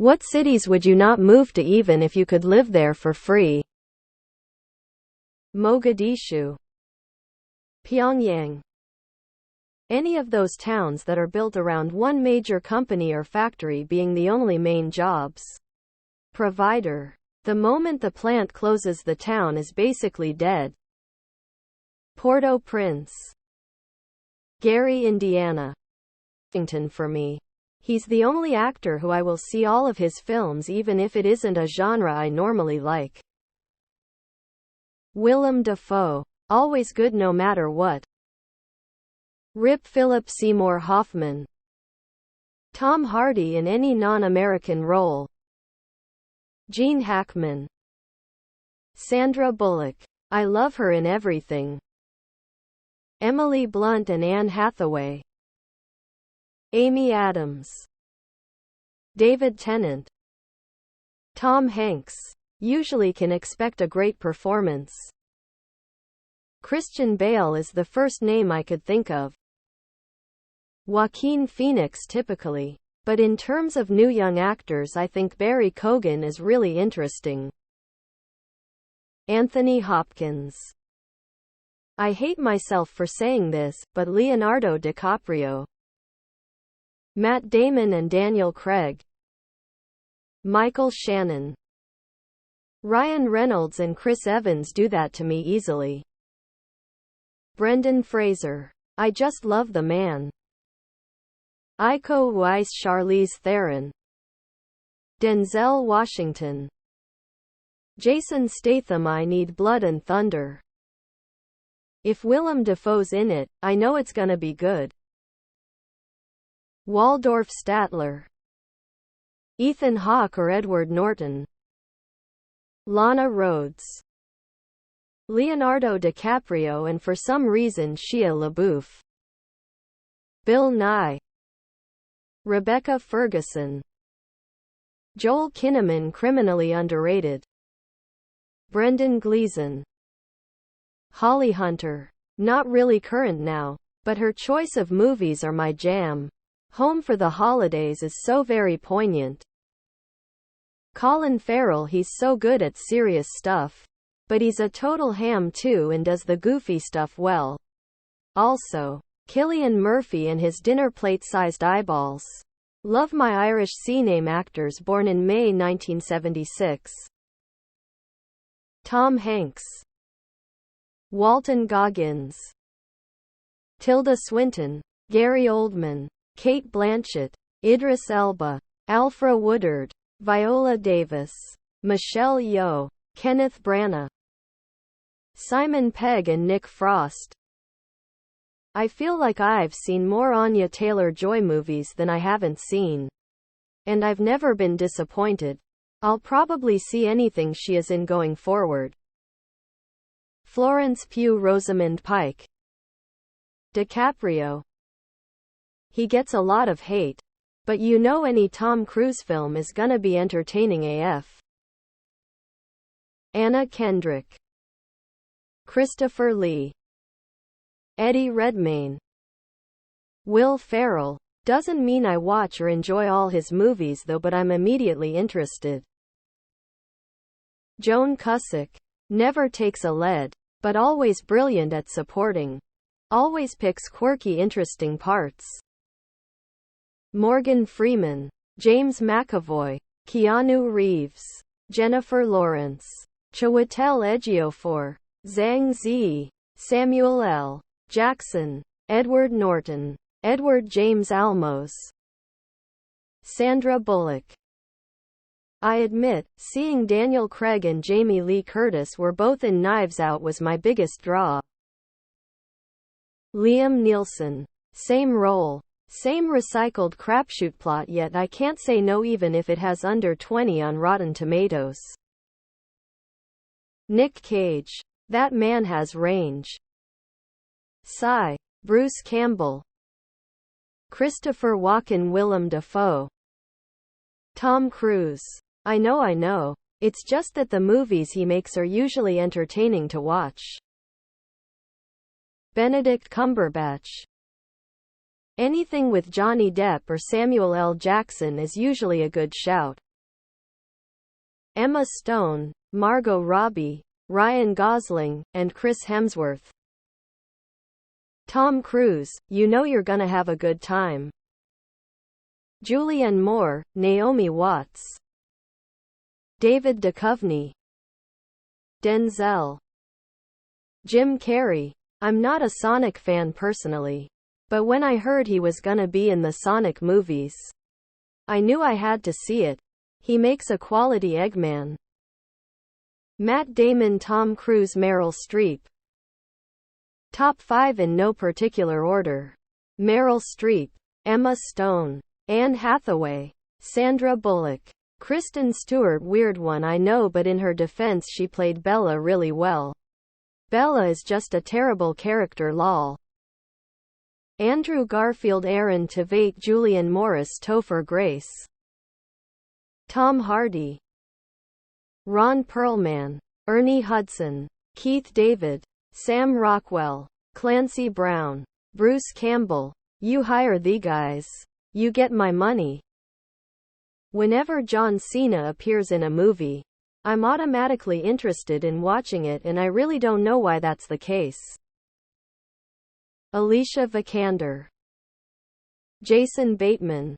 What cities would you not move to even if you could live there for free? Mogadishu, Pyongyang. Any of those towns that are built around one major company or factory being the only main jobs provider. The moment the plant closes, the town is basically dead. Port-au-Prince, Gary, Indiana. Washington for me. He's the only actor who I will see all of his films even if it isn't a genre I normally like. Willem Dafoe. Always good no matter what. Rip Philip Seymour Hoffman. Tom Hardy in any non-American role. Gene Hackman. Sandra Bullock. I love her in everything. Emily Blunt and Anne Hathaway. Amy Adams. David Tennant. Tom Hanks. Usually can expect a great performance. Christian Bale is the first name I could think of. Joaquin Phoenix typically. But in terms of new young actors, I think Barry Keoghan is really interesting. Anthony Hopkins. I hate myself for saying this, but Leonardo DiCaprio. Matt Damon and Daniel Craig. Michael Shannon. Ryan Reynolds and Chris Evans do that to me easily. Brendan Fraser. I just love the man. Iko Uwais, Charlize Theron. Denzel Washington. Jason Statham. I need blood and thunder. If Willem Dafoe's in it, I know it's gonna be good. Waldorf Statler. Ethan Hawke or Edward Norton. Lana Rhoades. Leonardo DiCaprio and for some reason Shia LaBeouf. Bill Nye. Rebecca Ferguson. Joel Kinnaman, criminally underrated. Brendan Gleeson. Holly Hunter. Not really current now, but her choice of movies are my jam. Home for the Holidays is so very poignant. Colin Farrell. He's so good at serious stuff. But he's a total ham too and does the goofy stuff well. Also, Cillian Murphy and his dinner plate-sized eyeballs. Love my Irish C-name actors born in May 1976. Tom Hanks. Walton Goggins. Tilda Swinton. Gary Oldman. Kate Blanchett. Idris Elba. Alfre Woodard. Viola Davis. Michelle Yeoh. Kenneth Branagh. Simon Pegg and Nick Frost. I feel like I've seen more Anya Taylor-Joy movies than I haven't seen. And I've never been disappointed. I'll probably see anything she is in going forward. Florence Pugh, Rosamund Pike. DiCaprio. He gets a lot of hate. But you know any Tom Cruise film is gonna be entertaining AF. Anna Kendrick. Christopher Lee. Eddie Redmayne. Will Ferrell. Doesn't mean I watch or enjoy all his movies though, but I'm immediately interested. Joan Cusack. Never takes a lead, but always brilliant at supporting. Always picks quirky, interesting parts. Morgan Freeman. James McAvoy. Keanu Reeves. Jennifer Lawrence. Chiwetel Ejiofor. Zhang Zi. Samuel L. Jackson. Edward Norton. Edward James Olmos. Sandra Bullock. I admit, seeing Daniel Craig and Jamie Lee Curtis were both in Knives Out was my biggest draw. Liam Neeson. Same role. Same recycled crapshoot plot, yet I can't say no even if it has under 20 on Rotten Tomatoes. Nick Cage. That man has range. Sigh. Bruce Campbell. Christopher Walken. Willem Dafoe. Tom Cruise. I know. It's just that the movies he makes are usually entertaining to watch. Benedict Cumberbatch. Anything with Johnny Depp or Samuel L. Jackson is usually a good shout. Emma Stone, Margot Robbie, Ryan Gosling, and Chris Hemsworth. Tom Cruise, you know you're gonna have a good time. Julianne Moore, Naomi Watts. David Duchovny. Denzel. Jim Carrey. I'm not a Sonic fan personally, but when I heard he was gonna be in the Sonic movies, I knew I had to see it. He makes a quality Eggman. Matt Damon, Tom Cruise, Meryl Streep. Top 5 in no particular order. Meryl Streep, Emma Stone, Anne Hathaway, Sandra Bullock, Kristen Stewart. Weird one, I know, but in her defense she played Bella really well. Bella is just a terrible character, lol. Andrew Garfield, Aaron Tveit, Julianne Morris, Topher Grace. Tom Hardy. Ron Perlman, Ernie Hudson, Keith David, Sam Rockwell, Clancy Brown, Bruce Campbell. You hire the guys. You get my money. Whenever John Cena appears in a movie, I'm automatically interested in watching it, and I really don't know why that's the case. Alicia Vikander. Jason Bateman.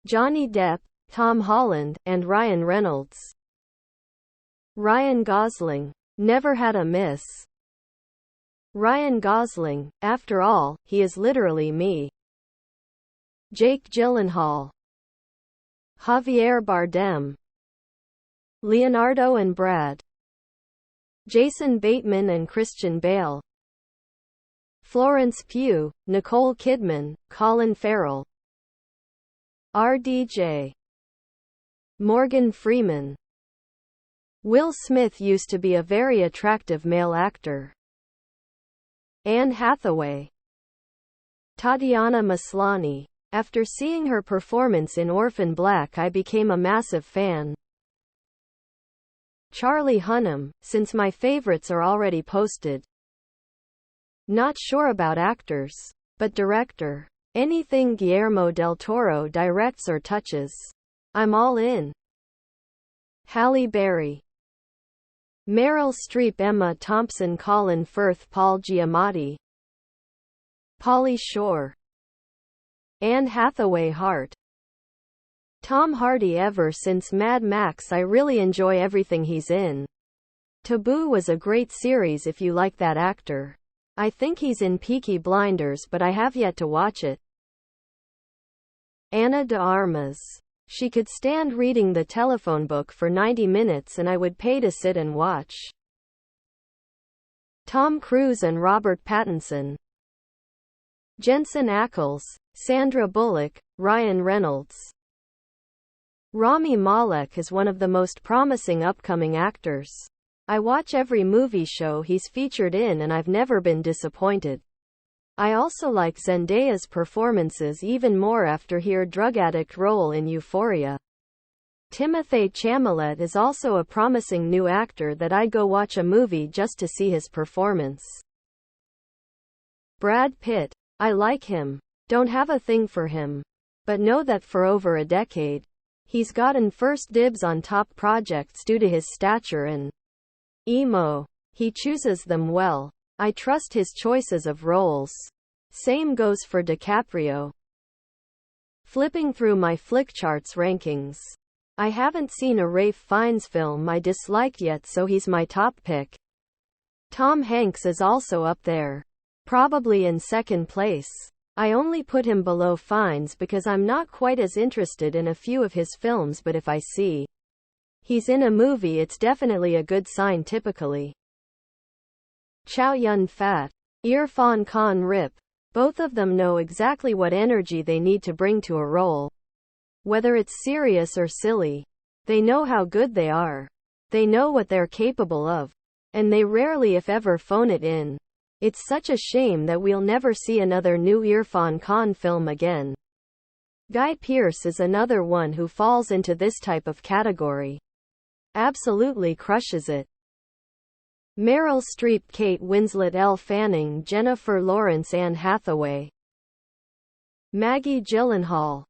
Johnny Depp, Tom Holland, and Ryan Reynolds. Ryan Gosling. Never had a miss. Ryan Gosling, after all, he is literally me. Jake Gyllenhaal. Javier Bardem. Leonardo and Brad. Jason Bateman and Christian Bale. Florence Pugh, Nicole Kidman, Colin Farrell. RDJ. Morgan Freeman. Will Smith used to be a very attractive male actor. Anne Hathaway. Tatiana Maslany. After seeing her performance in Orphan Black, I became a massive fan. Charlie Hunnam, since my favorites are already posted. Not sure about actors, but director. Anything Guillermo del Toro directs or touches, I'm all in. Halle Berry. Meryl Streep, Emma Thompson, Colin Firth, Paul Giamatti. Pauly Shore. Anne Hathaway, Hart. Tom Hardy. Ever since Mad Max, I really enjoy everything he's in. Taboo was a great series if you like that actor. I think he's in Peaky Blinders, but I have yet to watch it. Ana de Armas. She could stand reading the telephone book for 90 minutes and I would pay to sit and watch. Tom Cruise and Robert Pattinson. Jensen Ackles, Sandra Bullock, Ryan Reynolds. Rami Malek is one of the most promising upcoming actors. I watch every movie show he's featured in and I've never been disappointed. I also like Zendaya's performances even more after her drug addict role in Euphoria. Timothée Chalamet is also a promising new actor that I'd go watch a movie just to see his performance. Brad Pitt. I like him. Don't have a thing for him, but know that for over a decade, he's gotten first dibs on top projects due to his stature and emo. He chooses them well. I trust his choices of roles. Same goes for DiCaprio. Flipping through my Flickcharts rankings, I haven't seen a Ralph Fiennes film I disliked yet, so he's my top pick. Tom Hanks is also up there, probably in second place. I only put him below Fiennes because I'm not quite as interested in a few of his films, but if I see he's in a movie, it's definitely a good sign typically. Chow Yun-fat. Irfan Khan, Rip. Both of them know exactly what energy they need to bring to a role. Whether it's serious or silly, they know how good they are. They know what they're capable of. And they rarely, if ever, phone it in. It's such a shame that we'll never see another new Irfan Khan film again. Guy Pearce is another one who falls into this type of category. Absolutely crushes it. Meryl Streep, Kate Winslet, Elle Fanning, Jennifer Lawrence, Anne Hathaway. Maggie Gyllenhaal.